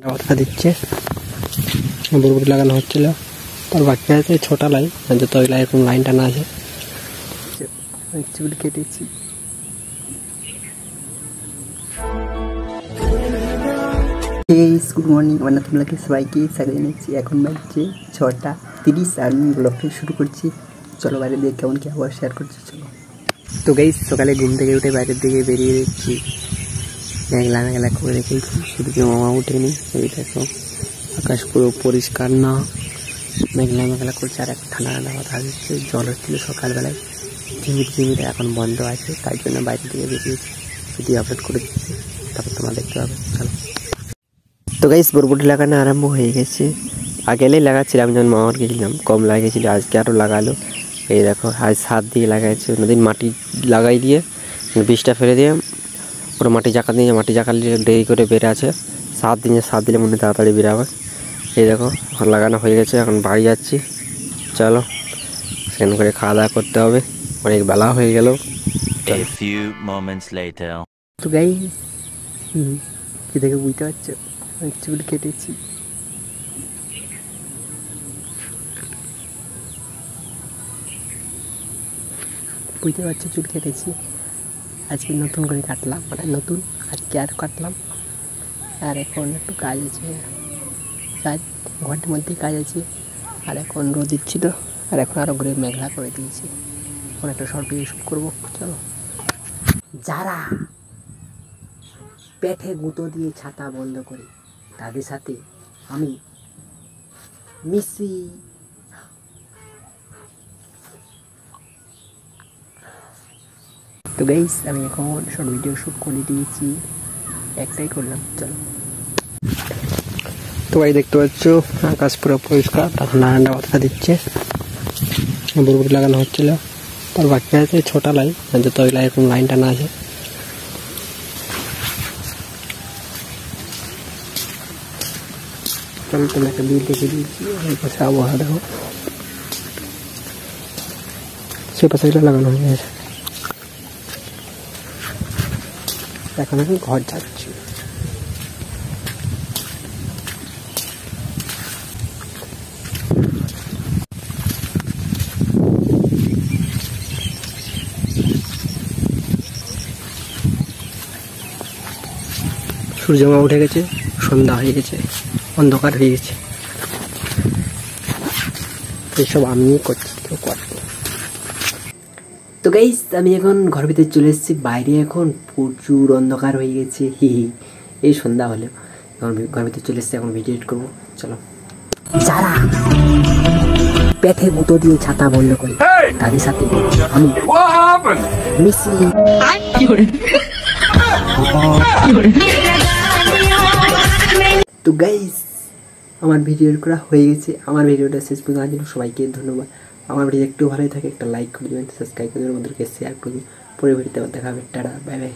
কথা দিচ্ছে বুড়বুড়ি লাগানো হচ্ছিল তার বাকি আছে ছোটা লাইন যত ওই এরকম লাইন টানা আছে চুল কেটেছি। গুড মর্নিং আমার তোমাকে সবাইকে স্বাগত জানাচ্ছি। এখন বাজছে 6:30 আর আমি ব্লগটা শুরু করছি। চলো বাইরের দিকে কেমন কি আবার শেয়ার করছি। চলো তো গাইস সকালে ঘুম থেকে উঠে বাইরের দিকে বেরিয়ে যাচ্ছি। মেঘলা মেঘলা করে রেখেছি, সূর্য মামা উঠেনি। এই দেখো আকাশ পুরো পরিষ্কার না, মেঘলা মেঘলা করছে আর একটা ঠান্ডা ঠান্ডা কথা দিচ্ছে। জল হচ্ছিল সকালবেলায়, ঝিমিট ঝিমিট এখন বন্ধ আছে, তাই জন্য বাইরে দিকে বেরিয়েছি। ভিডিও আপলোড করে দিচ্ছি, তারপর তোমরা দেখতে পাবে। চলো তো গাইস বরবটি লাগানো আরম্ভ হয়ে গেছে। আগেলেই লাগাচ্ছিলাম যখন মামার গেছিলাম, কম লাগিয়েছিল, আজকে আরও লাগালো। এই দেখো আজ 7 দিয়ে লাগাইছে, অন্যদিন মাটি লাগাই দিয়ে বীজটা ফেলে দিয়ে পুরো মাটি জাকা দিয়ে, মাটি জাকালে দেরি করে বেড়ে আছে। 7 দিলে মনে তাড়াতাড়ি বেরাবে। এই দেখো এখন লাগানো হয়ে গেছে, এখন বাড়ি যাচ্ছি। চলো স্নান করে খাওয়া দাওয়া করতে হবে, অনেক বেলা হয়ে গেল। তো গাইস কি দেখে বুঝতে পারছো, চুল কেটেছি। বুঝতে পারছো চুল কেটেছি, আজকে নতুন করে কাটলাম, মানে নতুন আজকে আর কাটলাম। আর এখন একটু কাজ আছে, কাজ ঘন্টার মধ্যেই কাজ আছে। আর এখন রোদ দিচ্ছিল, আর এখন আরও ঘুরে মেঘলা করে দিয়েছি। এখন একটা শর্ট ভিডিও শ্যুট করবো। চলো যারা পেটে গুঁতো দিয়ে ছাতা বন্ধ করে তাদের সাথে আমি মিশি। তো গাইস আমি এখন শর্ট ভিডিও শ্যুট করে দিয়েছি, একটাই করলাম। চলো তো ভাই দেখতে পাচ্ছ আকাশ পুরো পরিষ্কার, ঠান্ডা ঠান্ডা কথা দিচ্ছে। বুড়বুড়ি লাগানো হচ্ছিল, তার বাকি আছে ছোটা লাইন, যত ওই এরকম লাইন টানা আছে। চলো তুমি একটা বিল দেখে দিয়েছি, ওই পাশে আবহাওয়া দেখো, সে পাশে লাগানো হয়ে গেছে। এখন আমি ঘর যাচ্ছি। সূর্যমা উঠে গেছে, সন্ধ্যা হয়ে গেছে, অন্ধকার হয়ে গেছে। এইসব আমি করছি, কেউ করবো। তো গাইস আমি এখন ঘর ভিতরে চলে এসেছি। বাইরে এখন প্রচুর অন্ধকার হয়ে গেছে, এই সন্ধ্যা হলেও এখন ঘর ভিতরে চলে এসেছি, এখন ভিডিও এডিট করবো। চলো যারা পেটে গুঁতো দিয়ে ছাতা বন্ধ করে তাদের সাথে আমি মিশি। তো গাইস আমার ভিডিও করা হয়ে গেছে। আমার ভিডিওটা শেষ পর্যন্ত আজ সবাইকে ধন্যবাদ। আমার ভিডিও একটু ভালোই থাকে একটা লাইক করে দেবেন, সাবস্ক্রাইব করে দেবেন, ওদেরকে শেয়ার করে দেবেন। পরে ভিডিওতে দেখা হবে। Tata, bye bye.